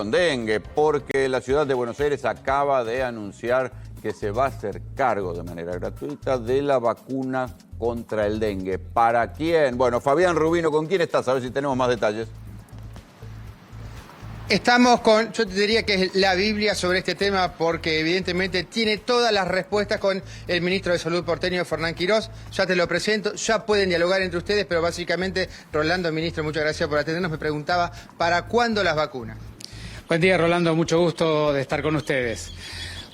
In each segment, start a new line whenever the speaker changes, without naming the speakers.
Con dengue, porque la ciudad de Buenos Aires acaba de anunciar que se va a hacer cargo de manera gratuita de la vacuna contra el dengue. ¿Para quién? Bueno, Fabián Rubino, ¿con quién estás? A ver si tenemos más detalles.
Estamos con, yo te diría que es la Biblia sobre este tema, porque evidentemente tiene todas las respuestas con el ministro de Salud porteño, Fernán Quirós. Ya te lo presento, ya pueden dialogar entre ustedes, pero básicamente, Rolando, ministro, muchas gracias por atendernos. Me preguntaba, ¿para cuándo las vacunas?
Buen día, Rolando, mucho gusto de estar con ustedes.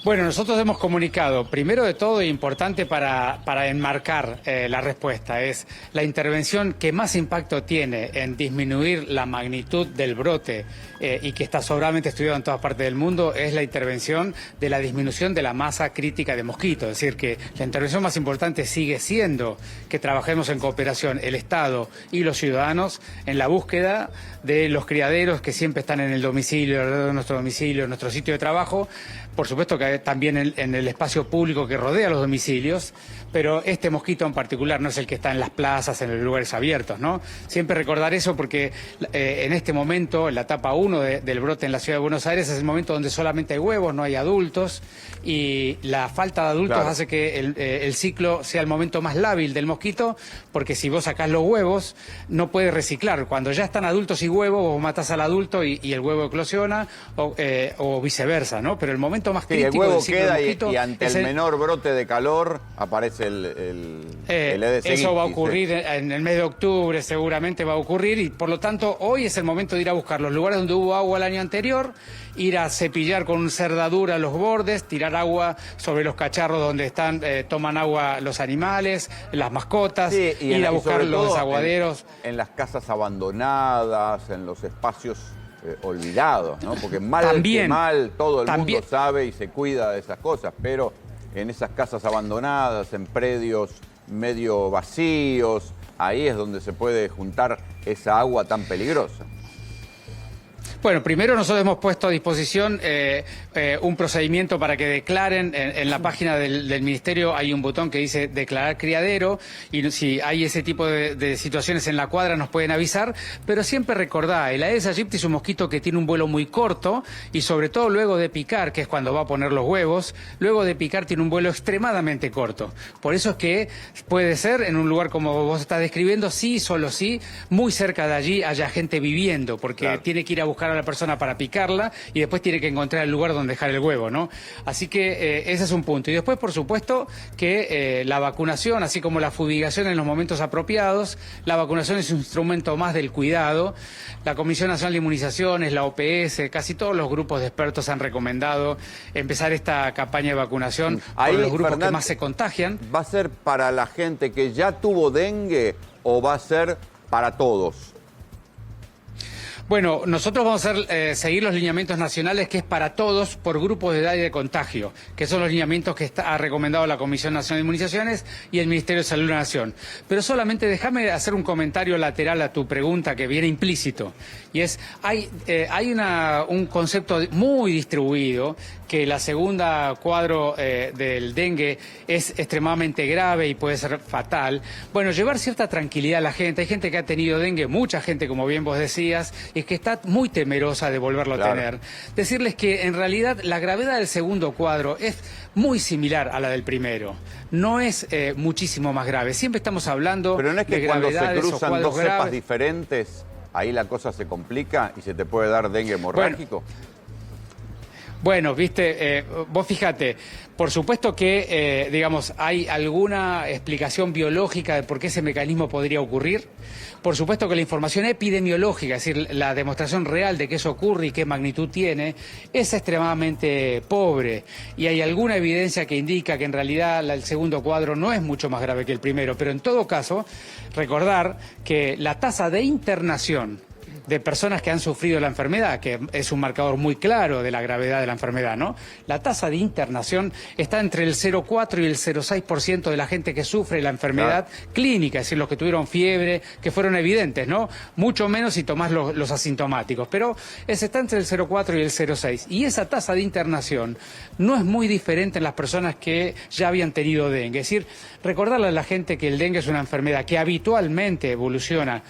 Bueno, nosotros hemos comunicado, primero de todo, e importante para enmarcar la respuesta, es la intervención que más impacto tiene en disminuir la magnitud del brote y que está sobradamente estudiado en todas partes del mundo, es la intervención de la disminución de la masa crítica de mosquitos. Es decir, que la intervención más importante sigue siendo que trabajemos en cooperación el Estado y los ciudadanos en la búsqueda de los criaderos que siempre están en el domicilio, alrededor de nuestro domicilio, en nuestro sitio de trabajo. Por supuesto que también en el espacio público que rodea los domicilios, pero este mosquito en particular no es el que está en las plazas, en los lugares abiertos, ¿no? Siempre recordar eso porque en este momento, en la etapa 1 del brote en la ciudad de Buenos Aires, es el momento donde solamente hay huevos, no hay adultos, y la falta de adultos hace que el ciclo sea el momento más lábil del mosquito, porque si vos sacás los huevos, no puede reciclar. Cuando ya están adultos y huevos, vos matás al adulto y el huevo eclosiona, o viceversa, ¿no? Pero el momento más crítico
el huevo
del ciclo
queda
del mosquito
y ante el menor brote de calor aparece el Aedes aegypti.
Eso va a ocurrir en el mes de octubre, seguramente va a ocurrir, y por lo tanto hoy es el momento de ir a buscar los lugares donde hubo agua el año anterior, ir a cepillar con cerdadura los bordes, tirar agua sobre los cacharros donde toman agua los animales, las mascotas, ir a buscar los desaguaderos.
En las casas abandonadas, en los espacios olvidados, ¿no? Porque todo el mundo sabe y se cuida de esas cosas, pero en esas casas abandonadas, en predios medio vacíos, ahí es donde se puede juntar esa agua tan peligrosa.
Bueno, primero nosotros hemos puesto a disposición un procedimiento para que declaren. En la página del Ministerio hay un botón que dice declarar criadero, y si hay ese tipo de situaciones en la cuadra nos pueden avisar, pero siempre recordá, el Aedes aegypti es un mosquito que tiene un vuelo muy corto y sobre todo luego de picar, que es cuando va a poner los huevos, luego de picar tiene un vuelo extremadamente corto. Por eso es que puede ser en un lugar como vos estás describiendo, sí, solo sí, muy cerca de allí haya gente viviendo, porque tiene que ir a buscar a la persona para picarla y después tiene que encontrar el lugar donde dejar el huevo, ¿no? Así que ese es un punto. Y después, por supuesto, que la vacunación, así como la fumigación en los momentos apropiados, la vacunación es un instrumento más del cuidado. La Comisión Nacional de Inmunizaciones, la OPS, casi todos los grupos de expertos han recomendado empezar esta campaña de vacunación con los grupos que más se contagian.
¿Va a ser para la gente que ya tuvo dengue o va a ser para todos?
Bueno, nosotros vamos a seguir los lineamientos nacionales, que es para todos por grupos de edad y de contagio, que son los lineamientos que ha recomendado la Comisión Nacional de Inmunizaciones y el Ministerio de Salud de la Nación. Pero solamente déjame hacer un comentario lateral a tu pregunta que viene implícito, y es, hay un concepto muy distribuido, que la segunda cuadro del dengue es extremadamente grave y puede ser fatal. Bueno, llevar cierta tranquilidad a la gente. Hay gente que ha tenido dengue, mucha gente, como bien vos decías, y que está muy temerosa de volverlo a tener. Decirles que en realidad la gravedad del segundo cuadro es muy similar a la del primero. No es muchísimo más grave. Siempre estamos hablando
pero no es que
de
cuando
gravedades
se cruzan dos
graves.
cepas diferentes, ahí la cosa se complica y se te puede dar dengue hemorrágico.
Bueno, viste, vos fíjate, por supuesto que, digamos, hay alguna explicación biológica de por qué ese mecanismo podría ocurrir. Por supuesto que la información epidemiológica, es decir, la demostración real de que eso ocurre y qué magnitud tiene, es extremadamente pobre. Y hay alguna evidencia que indica que en realidad el segundo cuadro no es mucho más grave que el primero. Pero en todo caso, recordar que la tasa de internación de personas que han sufrido la enfermedad, que es un marcador muy claro de la gravedad de la enfermedad, ¿no? La tasa de internación está entre el 0,4 y el 0,6% de la gente que sufre la enfermedad clínica, es decir, los que tuvieron fiebre, que fueron evidentes, ¿no? Mucho menos si tomás los asintomáticos, pero está entre el 0,4 y el 0,6. Y esa tasa de internación no es muy diferente en las personas que ya habían tenido dengue. Es decir, recordarle a la gente que el dengue es una enfermedad que habitualmente evoluciona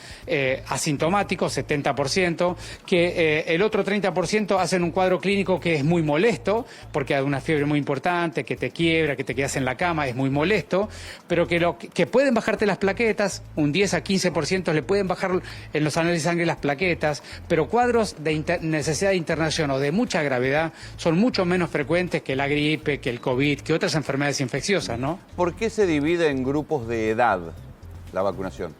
asintomático, 70 30%, que el otro 30% hacen un cuadro clínico que es muy molesto, porque hay una fiebre muy importante, que te quiebra, que te quedas en la cama, es muy molesto, pero que pueden bajarte las plaquetas, un 10 a 15% le pueden bajar en los análisis de sangre las plaquetas, pero cuadros de necesidad de internación o de mucha gravedad son mucho menos frecuentes que la gripe, que el COVID, que otras enfermedades infecciosas, ¿no?
¿Por qué se divide en grupos de edad la vacunación?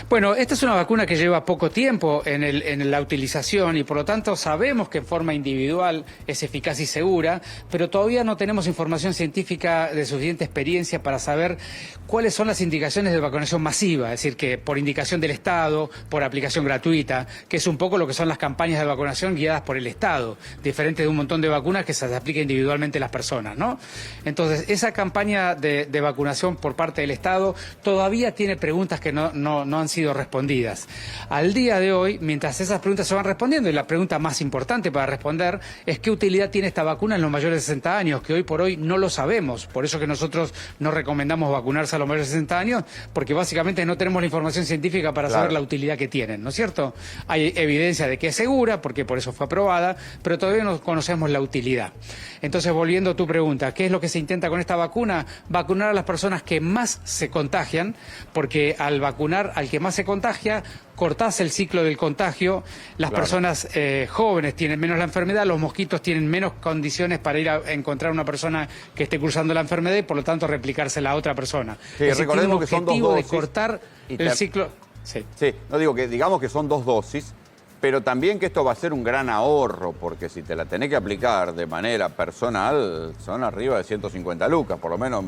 Bueno, esta es una vacuna que lleva poco tiempo en la utilización y por lo tanto sabemos que en forma individual es eficaz y segura, pero todavía no tenemos información científica de suficiente experiencia para saber cuáles son las indicaciones de vacunación masiva, es decir, que por indicación del Estado, por aplicación gratuita, que es un poco lo que son las campañas de vacunación guiadas por el Estado, diferente de un montón de vacunas que se aplica individualmente a las personas, ¿no? Entonces, esa campaña de vacunación por parte del Estado todavía tiene preguntas que no han sido respondidas. Al día de hoy, mientras esas preguntas se van respondiendo, y la pregunta más importante para responder es qué utilidad tiene esta vacuna en los mayores de 60 años, que hoy por hoy no lo sabemos. Por eso que nosotros no recomendamos vacunarse a los mayores de 60 años, porque básicamente no tenemos la información científica para saber la utilidad que tienen, ¿no es cierto? Hay evidencia de que es segura, porque por eso fue aprobada, pero todavía no conocemos la utilidad. Entonces, volviendo a tu pregunta, ¿qué es lo que se intenta con esta vacuna? Vacunar a las personas que más se contagian, porque al vacunar al que más se contagia, cortás el ciclo del contagio, las personas jóvenes tienen menos la enfermedad, los mosquitos tienen menos condiciones para ir a encontrar una persona que esté cursando la enfermedad y por lo tanto replicársela a otra persona.
Sí, recordemos que son 2 dosis.
De cortar el ciclo. Sí.
Sí, no digo que digamos que son 2 dosis, pero también que esto va a ser un gran ahorro, porque si te la tenés que aplicar de manera personal, son arriba de 150 lucas, por lo menos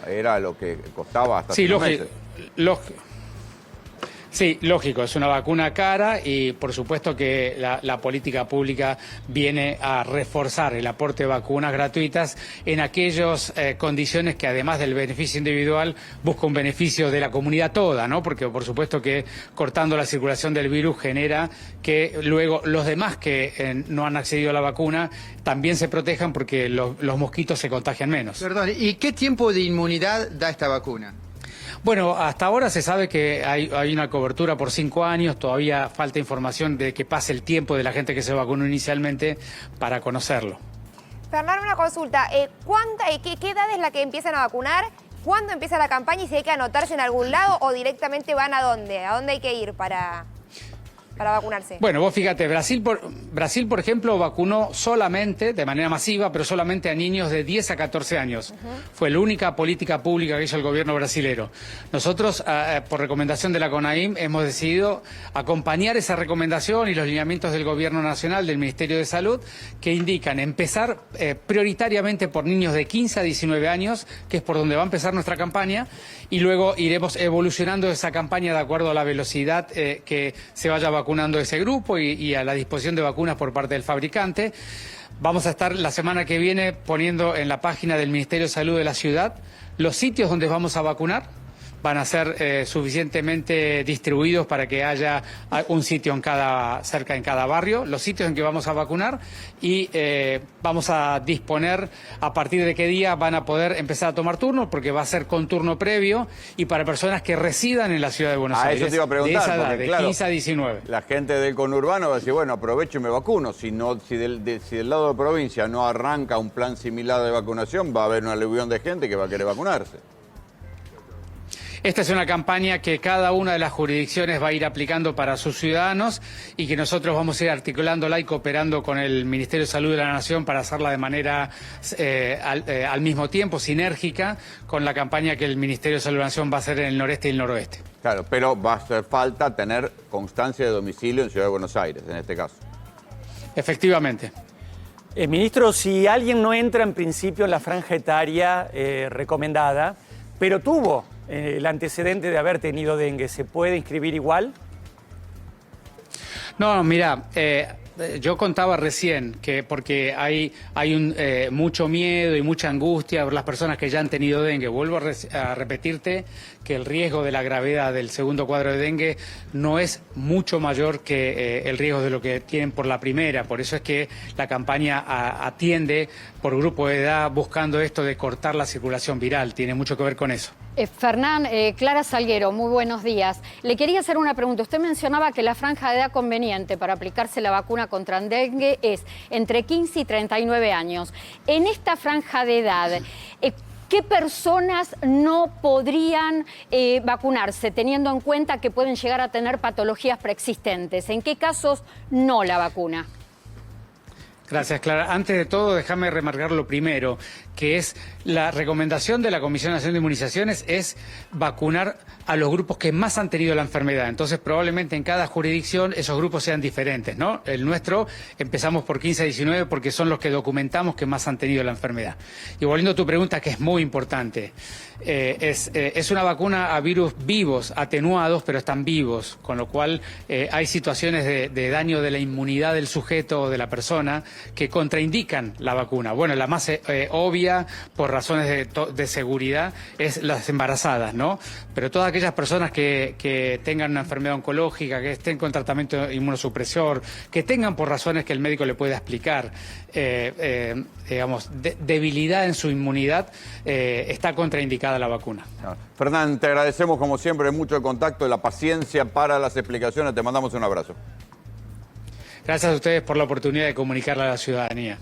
era lo que costaba hasta 5 meses.
Sí, lógico, es una vacuna cara y por supuesto que la política pública viene a reforzar el aporte de vacunas gratuitas en aquellas condiciones que además del beneficio individual busca un beneficio de la comunidad toda, ¿no? Porque por supuesto que cortando la circulación del virus genera que luego los demás que no han accedido a la vacuna también se protejan porque los mosquitos se contagian menos.
Perdón, ¿y qué tiempo de inmunidad da esta vacuna?
Bueno, hasta ahora se sabe que hay una cobertura por 5 años, todavía falta información de que pase el tiempo de la gente que se vacunó inicialmente para conocerlo.
Fernando, una consulta, ¿qué edad es la que empiezan a vacunar? ¿Cuándo empieza la campaña y si hay que anotarse en algún lado o directamente van a dónde? ¿A dónde hay que ir para vacunarse?
Bueno, vos fíjate, Brasil, por ejemplo, vacunó solamente, de manera masiva, pero solamente a niños de 10 a 14 años. Fue la única política pública que hizo el gobierno brasilero. Nosotros, por recomendación de la CONAIM, hemos decidido acompañar esa recomendación y los lineamientos del Gobierno Nacional, del Ministerio de Salud, que indican empezar prioritariamente por niños de 15 a 19 años, que es por donde va a empezar nuestra campaña, y luego iremos evolucionando esa campaña de acuerdo a la velocidad que se vaya vacunando ese grupo y a la disposición de vacunas por parte del fabricante. Vamos a estar la semana que viene poniendo en la página del Ministerio de Salud de la ciudad los sitios donde vamos a vacunar. Van a ser suficientemente distribuidos para que haya un sitio cerca en cada barrio, los sitios en que vamos a vacunar y vamos a disponer a partir de qué día van a poder empezar a tomar turnos, porque va a ser con turno previo y para personas que residan en la ciudad de Buenos Aires.
Eso te iba a preguntar,
de esa edad,
porque,
de
claro,
15 a 19.
La gente del conurbano va a decir, bueno, aprovecho y me vacuno. Si del lado de provincia no arranca un plan similar de vacunación, va a haber un aluvión de gente que va a querer vacunarse.
Esta es una campaña que cada una de las jurisdicciones va a ir aplicando para sus ciudadanos y que nosotros vamos a ir articulándola y cooperando con el Ministerio de Salud de la Nación para hacerla de manera al mismo tiempo sinérgica con la campaña que el Ministerio de Salud de la Nación va a hacer en el noreste y el noroeste.
Claro, pero va a hacer falta tener constancia de domicilio en Ciudad de Buenos Aires, en este caso.
Efectivamente.
Ministro, si alguien no entra en principio en la franja etaria recomendada, pero tuvo el antecedente de haber tenido dengue, ¿se puede inscribir igual?
No, mira, yo contaba recién que porque hay mucho miedo y mucha angustia por las personas que ya han tenido dengue. Vuelvo a repetirte que el riesgo de la gravedad del segundo cuadro de dengue no es mucho mayor que el riesgo de lo que tienen por la primera. Por eso es que la campaña atiende por grupo de edad buscando esto de cortar la circulación viral. Tiene mucho que ver con eso.
Fernán, Clara Salguero, muy buenos días. Le quería hacer una pregunta. Usted mencionaba que la franja de edad conveniente para aplicarse la vacuna contra el dengue es entre 15 y 39 años. En esta franja de edad, ¿qué personas no podrían vacunarse, teniendo en cuenta que pueden llegar a tener patologías preexistentes? ¿En qué casos no la vacuna?
Gracias, Clara. Antes de todo, déjame remarcar lo primero, que es la recomendación de la Comisión Nacional de Inmunizaciones es vacunar a los grupos que más han tenido la enfermedad. Entonces, probablemente en cada jurisdicción esos grupos sean diferentes, ¿no? El nuestro, empezamos por 15 a 19 porque son los que documentamos que más han tenido la enfermedad. Y volviendo a tu pregunta, que es muy importante, es una vacuna a virus vivos, atenuados, pero están vivos, con lo cual hay situaciones de daño de la inmunidad del sujeto o de la persona que contraindican la vacuna. Bueno, la más obvia, por razones de seguridad, es las embarazadas, ¿no? Pero todas aquellas personas que tengan una enfermedad oncológica, que estén con tratamiento inmunosupresor, que tengan por razones que el médico le pueda explicar, digamos, debilidad en su inmunidad, está contraindicada la vacuna.
Fernán, te agradecemos como siempre mucho el contacto y la paciencia para las explicaciones. Te mandamos un abrazo.
Gracias a ustedes por la oportunidad de comunicarle a la ciudadanía.